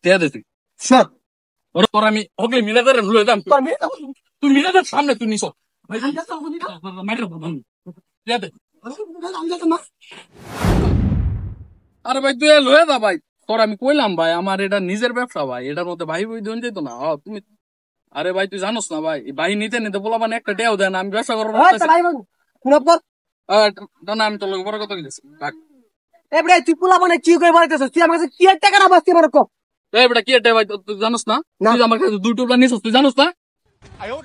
টিয়া দে তুই সব ওরা তোর আমি ওকে মিলাদার লয়ে দাম তুই মিলাদার সামনে তুই নিছ ভাই মাইরা টিয়া দে আরে ভাই তুই লয়ে দা ভাই তোর আমি কইলাম ভাই আমার এটা নিজের ব্যবসা ভাই এটার মধ্যে ভাই বই দিন যেত না তুমি আরে ভাই তুই জানোস না ভাই ভাই নিতে নিতে বলা মানে একটা টেও দেন আমি ব্যবসা করবো না আমি তোর বড় কথা বলেছি এবারে তুই পোলা মানে কি করে বলতেছিস তুই আমার কাছে কি টাকা না বাঁচতে পারো এবারে কি এটা ভাই তুই জানোস না তুই আমার কাছে 2 টুকরা নিছিস তুই জানোস না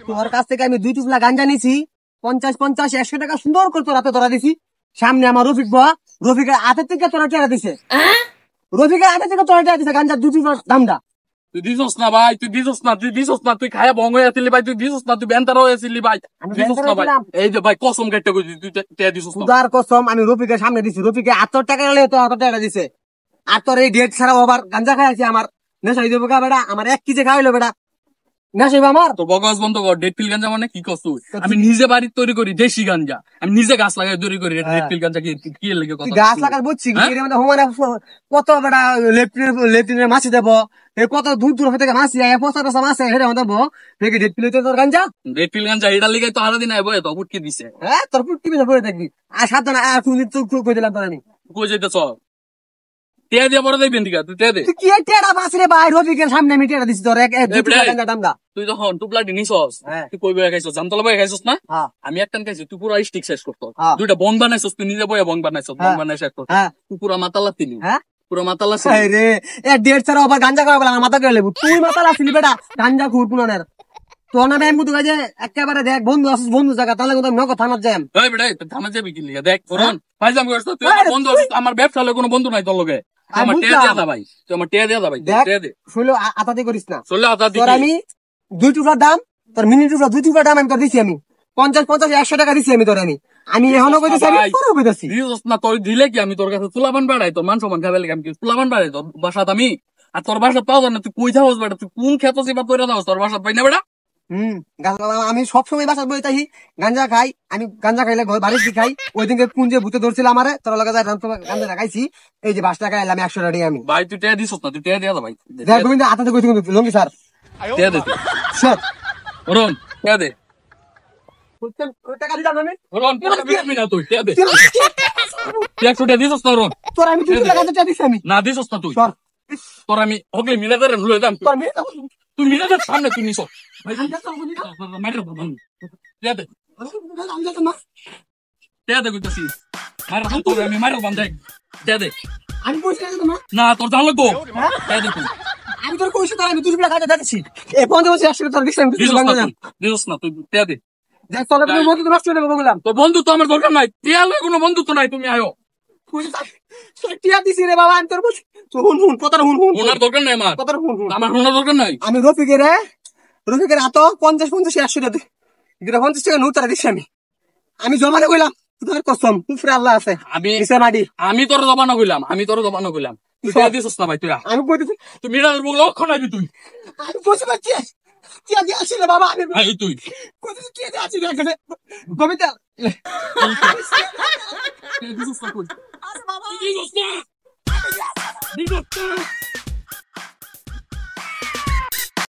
তোর কাছ থেকে আমি 2 টুকরা গাঞ্জা নিছি 50-50-100 টাকা সুন্দর করে তোর হাতে ধরা দিছি সামনে আমার রফিকের হাতের থেকে তোরা টেরা দিছে রফিকের হাতের থেকে তোরা টেরা দিছে গাঞ্জা 2 টুকরার দামটা তুই দিছস না ভাই তুই দিছস না তুই খায়া ভঙ্গ হয়েছিলি ভাই তুই দিছস না তুই বেন্তার হয়েছিলি ভাই দিছস না ভাই এই যে ভাই কসম কেটে কইছি তুই টেয়া দিছস না উদার কসম আমি রফিকের সামনে দিছি রফিকে 800 টাকা নিলে তো 800 টাকা দিছে আর তোর এই ডেট ছাড়া আবার গাঞ্জা খাইছি আমার নেশা হইবে কা বেটা আমার 1 কেজি খাইলো বেটা নেশা হইবে আমার তো বগস বন্ধ কর ডেট পিল গাঞ্জা মানে কি কস তুই আমি নিজে বাড়ি তৈরি করি দেশি গাঞ্জা আমি নিজে গাছ লাগাই তৈরি করি ডেট পিল গাঞ্জা কি লাগে কথা গাছ লাগার বুঝছি এর মধ্যে হোমারে কত বেটা লেফটিনের মাছি দেব এই কত দূর দূর থেকে মাছি আয় পচা পচা মাছ হেরে দেব দেখি ডেট পিল তোর গাঞ্জা ডেট পিল গাঞ্জা এটা লিগে তো আলাদা দিন আইবো তো ফুটকি দিছে হ্যাঁ তোর ফুটকি বিনা পড়ে থাকবি আর সাবধান আর তুমি তো কই দিলাম তোর আমি কই যাইতেছ টিয়া দিয়া বড় দেখবেন ঠিক আছে তুই টিয়া দে তুই কি টেড়া বাস রে ভাই রফিকের সামনে আমি টেড়া দিছি তোর এক গাঞ্জা দামটা তুই যখন টুপলাটি নিছস তুই কই বয়ে খাইছস জামতলা বয়ে খাইছস না আমি একটান খাইছি তুই পুরো স্টিক শেষ করতো দুইটা বং বানাইছস তুই নিজে বয়ে বং বানাইছস বং বানাই শেষ করতো তুই পুরো মাতালা তিলি পুরো মাতালা ছিলি রে এ ডেট ছাড়া আবার গাঞ্জা খাওয়া বলা মাথা করে লেবু তুই মাতালা ছিলি বেটা গাঞ্জা খুর পুনানের তোর নামে আমি মুদু গাজে একেবারে দেখ বন্ধু আসিস বন্ধু জায়গা তাহলে কিন্তু নগদ থানার জ্যাম এই বেটা থানা যাবি কি লিগা দেখ ফরন ফাইজাম করছ তুই বন্ধু আমার ব্যবসা হলে কোনো বন্ধু নাই তোর লগে আমার টিয়া দিয়া দা ভাই তুই আমার টিয়া দিয়া দা ভাই টিয়া দে শুলো আতাতে করিস না শুলো আতাতে তোর আমি 2 টুকরা দাম তোর মিনি টুকরা 2 টুকরা দাম আমি তোর দিছি আমি 50-50-100 টাকা দিছি আমি তোর আমি এখনো কইতেছি আমি পরেও কইতেছি দিছস না তুই দিলে কি আমি তোর কাছে তুলাবান বাড়াই তোর মান সম্মান খাবে লাগে আমি কি তুলাবান বাড়াই তোর বাসাত আমি আর তোর বাসাত পাও না তুই কই যাওস বেটা তুই কোন খেত সিবা কইরা দাও তোর বাসাত পাই না বেটা আমি সবসময় বাসাত বই তাই গাঞ্জা খাই আমি গাঞ্জা খাইলে বাড়িতে খাই ওই দিনকে পুঞ্জে ভূতে ধরছিল আমারে তোর লগে যাই গাঞ্জা খাইছি এই যে 5 টাকা এলাম 100 টাকা আমি ভাই তুই টিয়া দিছস না তুই টিয়া দিয়া দা ভাই দেখ গোবিন্দ আতাতে কইছি কিন্তু লঙ্গি স্যার টিয়া দে স্যার রন টিয়া দে টাকা দিলাম আমি রন টাকা দিবি না তুই টিয়া দে 100 টাকা দিছস না রন তোর আমি 2 টাকা গাঞ্জা দিছি আমি না দিছস না তুই তোর আমি ওকে মিলাদার লয়ে দাম তুই মিলাদার সামনে তুই নিছ ভাই মাইরা টিয়া দে টিয়া দে কইতাছি মাইরা তোর আমি মাইরা বান্ধে টিয়া দে আমি কইছি না তোর জান লাগবো টিয়া দে তুই আমি তোর কইছি তার আমি 2 টাকা গাঞ্জা দিছি এই 50-100 টাকা দিছি আমি দিছস না তুই টিয়া দে দেখ তোর বন্ধু নষ্ট হয়ে যাবে বললাম তোর বন্ধু তো আমার দরকার নাই টিয়া লয় কোনো বন্ধু তো নাই তুমি আয়ো টিয়া দিছি রে বাবা আমি তোর বলছি হুন কথাটা হুন ওনার দরকার নাই আমার কথাটা হুন আমার ওনার দরকার নাই আমি রফিকের হাত 50-50-100 টাকা 50 টাকা নোট দিছি আমি জমানে কইলাম তোর কসম উপরে আল্লাহ আছে আমি তোর জমানো কইলাম তুই টিয়া দিছস না ভাই তুই আমি কইতেছি তুই মিরার বউ লক্ষ্য নাই তুই আমি কইছি বাচ্চা টিয়া দিয়ে আসিলে বাবা আমি তুই কইতেছি টিয়া দিয়ে আসিলে এখানে গোবিন্দা দিছস না কই আরে বাবা দিছস না